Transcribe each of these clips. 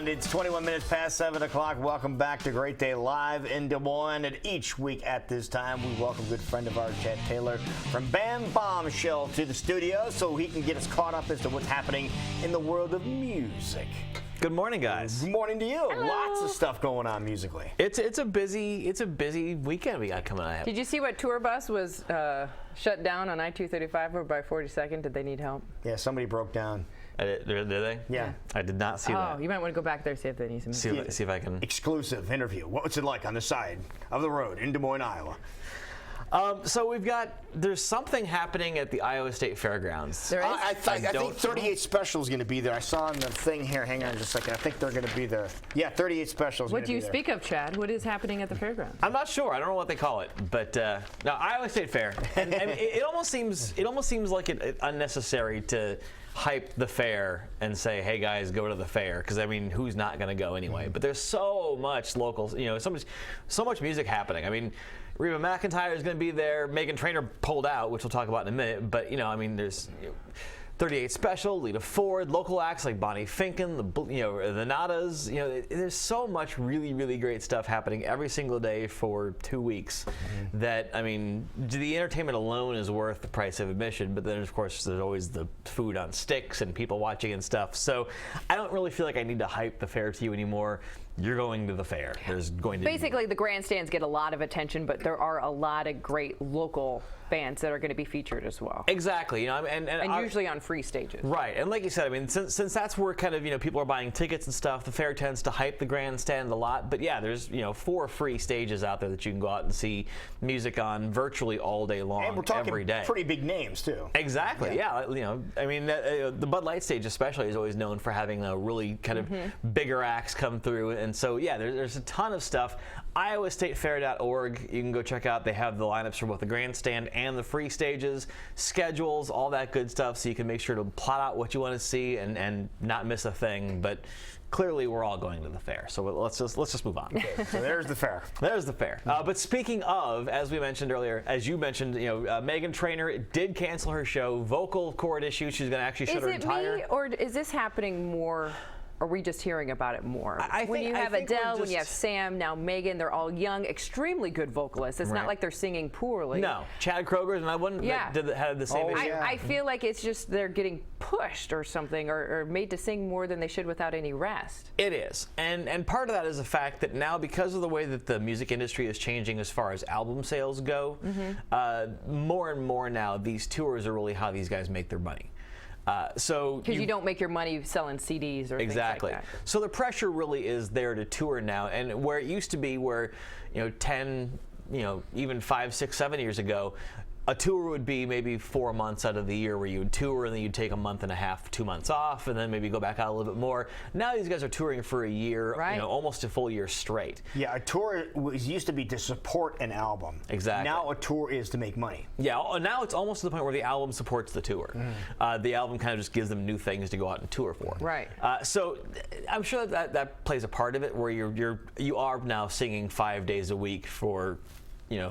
Moines. It's 21 minutes past 7 o'clock. Welcome back to Great Day Live in Des Moines. And each week at this time, we welcome a good friend of ours, Chad Taylor, from band Bombshell to the studio so he can get us caught up as to what's happening in the world of music. Good morning, guys. Good morning to you. Hello. Lots of stuff going on musically. It's a busy weekend we got coming up. Did you see what tour bus was shut down on I-235 over by 42nd? Did they need help? Yeah, somebody broke down. Did they? Yeah. I did not see that. Oh, you might want to go back there and see if they need some. See if I can. Exclusive interview. What's it like on the side of the road in Des Moines, Iowa? So there's something happening at the Iowa State Fairgrounds. There is? I think 38 Special is going to be there. I saw on the thing here. Hang on just a second. I think they're going to be there. Yeah, 38 Special is going What to do be you there. speak of, Chad? What is happening at the fairgrounds? I'm not sure. I don't know what they call it, but no, Iowa State Fair. And it almost seems like it unnecessary to hype the fair and say, "Hey guys, go to the fair," because I mean, who's not going to go anyway? But there's so much local, so much music happening. I mean, Reba McEntire is going to be there. Meghan Trainor pulled out, which we'll talk about in a minute. But there's 38 Special, Lita Ford, local acts like Bonnie Finken, the Nadas. There's so much really, really great stuff happening every single day for 2 weeks. That the entertainment alone is worth the price of admission. But then, of course, there's always the food on sticks and people watching and stuff. So I don't really feel like I need to hype the fair to you anymore. You're going to the fair. There's going to Basically, the grandstands get a lot of attention, but there are a lot of great local bands that are going to be featured as well. Exactly, and usually on free stages. Right, and like you said, since that's where kind of people are buying tickets and stuff, the fair tends to hype the grandstand a lot. But yeah, there's 4 free stages out there that you can go out and see music on virtually all day long, and we're talking every day. Pretty big names too. Exactly, yeah. The Bud Light stage especially is always known for having a really kind of bigger acts come through, and so yeah, there's a ton of stuff. IowaStateFair.org, you can go check out. They have the lineups for both the grandstand and the free stages, schedules, all that good stuff, so you can make sure to plot out what you want to see and not miss a thing. But clearly, we're all going to the fair, so let's just move on. Okay, so there's the fair. There's the fair. But speaking of, as we mentioned earlier, as you mentioned, Meghan Trainor did cancel her show, vocal cord issues. She's going to actually shut her entire. Is it me, or is this happening more? Are we just hearing about it more? When you have Adele, when you have Sam, now Megan, they're all young, extremely good vocalists. It's not like they're singing poorly. No, Chad Kroeger and I wouldn't had the same issue. I feel like it's just they're getting pushed or something, or made to sing more than they should without any rest. It is, and part of that is the fact that now, because of the way that the music industry is changing as far as album sales go, more and more now these tours are really how these guys make their money. Because you don't make your money selling CDs or exactly. things like that. So the pressure really is there to tour now, and where it used to be, where 10, even 5, 6, 7 years ago, a tour would be maybe 4 months out of the year where you would tour, and then you'd take a month and a half, 2 months off, and then maybe go back out a little bit more. Now these guys are touring for a year, almost a full year straight. Yeah, a tour used to be to support an album. Exactly. Now a tour is to make money. Yeah, now it's almost to the point where the album supports the tour. The album kind of just gives them new things to go out and tour for. Right. So I'm sure that plays a part of it, where you are now singing 5 days a week for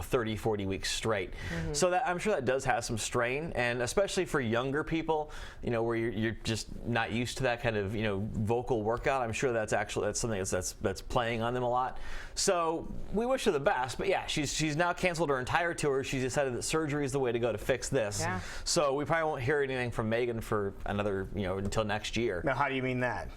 30, 40 weeks straight. So that I'm sure that does have some strain, and especially for younger people, where you're just not used to that kind of vocal workout. I'm sure that's something that's playing on them a lot. So we wish her the best, but yeah, she's now canceled her entire tour. She's decided that surgery is the way to go to fix this. Yeah. So we probably won't hear anything from Meghan for another until next year. Now, how do you mean that?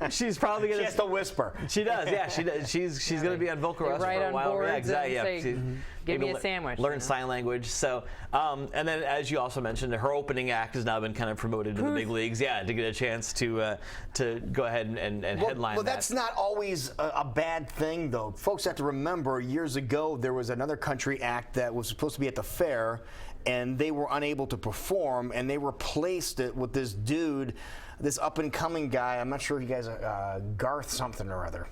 She's probably gonna. She has to whisper. She does, yeah. She does. She's gonna be on vocal rest for a while. Yeah, exactly. Say, give me a sandwich. Learn sign language. So, and then as you also mentioned, her opening act has now been kind of promoted to the big leagues. Yeah, to get a chance to go ahead and headline. Well, that's not always a bad thing, though. Folks have to remember, years ago there was another country act that was supposed to be at the fair, and they were unable to perform, and they replaced it with this dude. This up-and-coming guy, I'm not sure if you guys, Garth something or other,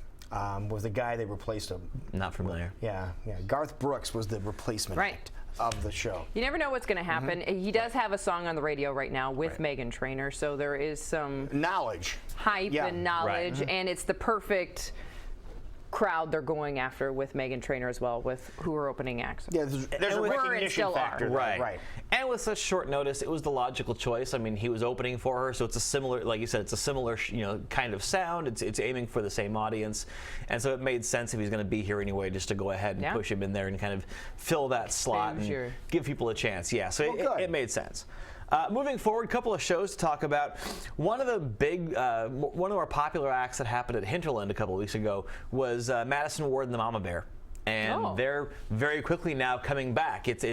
was the guy they replaced him. Not familiar. Yeah. Garth Brooks was the replacement of the show. You never know what's going to happen. He does have a song on the radio right now with Meghan Trainor, so there is some knowledge, hype and knowledge, and it's the perfect crowd they're going after with Meghan Trainor as well, with who are opening acts. Yeah, there's a recognition factor. Right. And with such short notice, it was the logical choice. I mean, he was opening for her, so it's a similar, like you said, it's a similar, kind of sound. It's aiming for the same audience, and so it made sense if he's going to be here anyway, just to go ahead and push him in there and kind of fill that slot and give people a chance. Yeah, so it made sense. Moving forward, a couple of shows to talk about. One of the more popular acts that happened at Hinterland a couple of weeks ago was Madison Ward and the Mama Bear, and they're very quickly now coming back. It's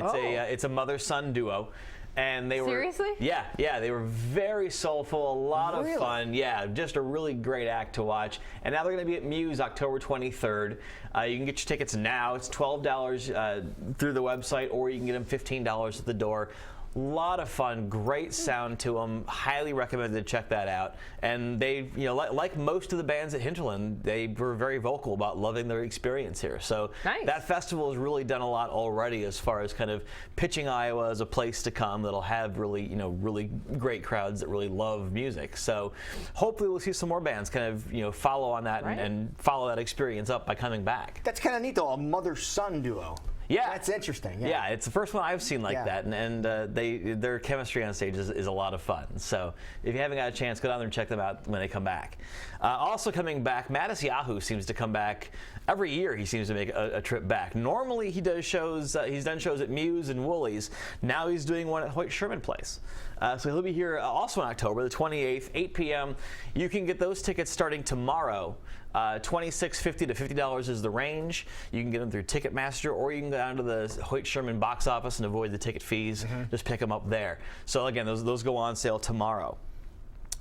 a mother-son duo. And they Seriously? They were very soulful, a lot of fun. Yeah, just a really great act to watch. And now they're going to be at Muse October 23rd. You can get your tickets now. It's $12 through the website, or you can get them $15 at the door. Lot of fun, great sound to them. Highly recommended to check that out. And they, like most of the bands at Hinterland, they were very vocal about loving their experience here. So that festival has really done a lot already as far as kind of pitching Iowa as a place to come that'll have really, really great crowds that really love music. So hopefully we'll see some more bands kind of, follow on that and follow that experience up by coming back. That's kind of neat though, a mother-son duo. Yeah, that's interesting. Yeah, it's the first one I've seen like that, and their chemistry on stage is a lot of fun. So if you haven't got a chance, go down there and check them out when they come back. Also coming back, Mattis Yahoo seems to come back every year. He seems to make a trip back. Normally he does shows. He's done shows at Muse and Woolies. Now he's doing one at Hoyt Sherman Place. So he'll be here also in October, the 28th, 8 p.m. You can get those tickets starting tomorrow. $26.50 to $50 is the range. You can get them through Ticketmaster, or you can go down to the Hoyt Sherman box office and avoid the ticket fees. Just pick them up there. So again, those go on sale tomorrow.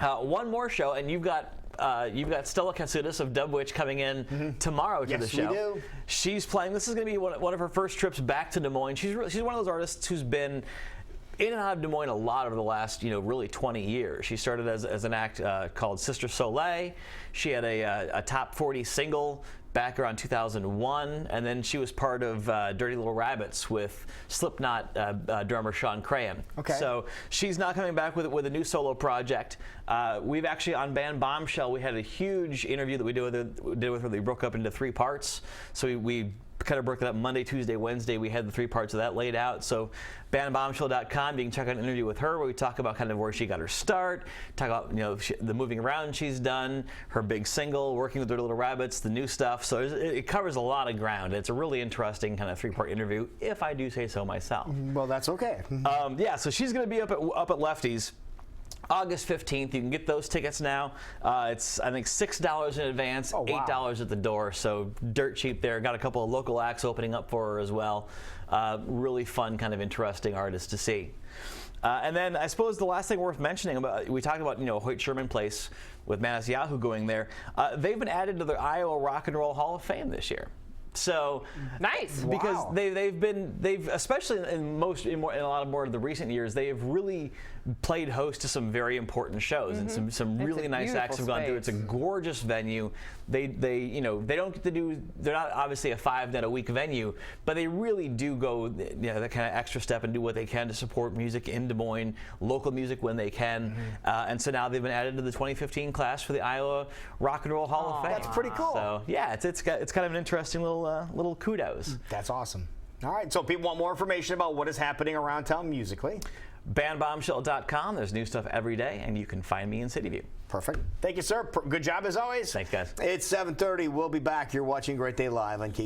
One more show, and you've got Stella Katsoudas of Dub Witch coming in tomorrow to the show. Yes, we do. She's playing. This is going to be one of her first trips back to Des Moines. She's one of those artists who's been in and out of Des Moines a lot over the last, really 20 years. She started as an act called Sister Soleil. She had a top 40 single back around 2001, and then she was part of Dirty Little Rabbits with Slipknot drummer Sean Crahan. Okay. So she's now coming back with a new solo project. We've actually, on band Bombshell, we had a huge interview that we did with her. They broke up into 3 parts. So we kind of broke it up Monday, Tuesday, Wednesday. We had the 3 parts of that laid out. So bandbombshell.com, you can check out an interview with her where we talk about kind of where she got her start, talk about the moving around she's done, her big single, working with Dirty Little Rabbits, the new stuff. So it covers a lot of ground. It's a really interesting kind of 3-part interview, if I do say so myself. Well, that's okay. So she's going to be up at Lefty's August 15th. You can get those tickets now. It's, I think, $6 in advance, $8 at the door, so dirt cheap there. Got a couple of local acts opening up for her as well. Really fun, kind of interesting artist to see. And then I suppose the last thing worth mentioning, we talked about Hoyt Sherman Place with Mattis Yahoo going there. They've been added to the Iowa Rock and Roll Hall of Fame this year. So nice, because they've especially in a lot of more of the recent yeyears, they have really played host to some very important shows, and some really nice acts have gone through. It's a gorgeous venue. They don't get to do. They're not obviously a 5-night-a-week venue, but they really do go that kind of extra step and do what they can to support music in Des Moines, local music when they can. And so now they've been added to the 2015 class for the Iowa Rock and Roll Hall of Fame. That's pretty cool. So yeah, it's kind of an interesting little kudos. That's awesome. All right, so people want more information about what is happening around town musically. bandbombshell.com. There's new stuff every day, and you can find me in City View. Perfect. Thank you, sir. Good job as always. Thanks, guys. It's 7:30. We'll be back. You're watching Great Day Live on KC.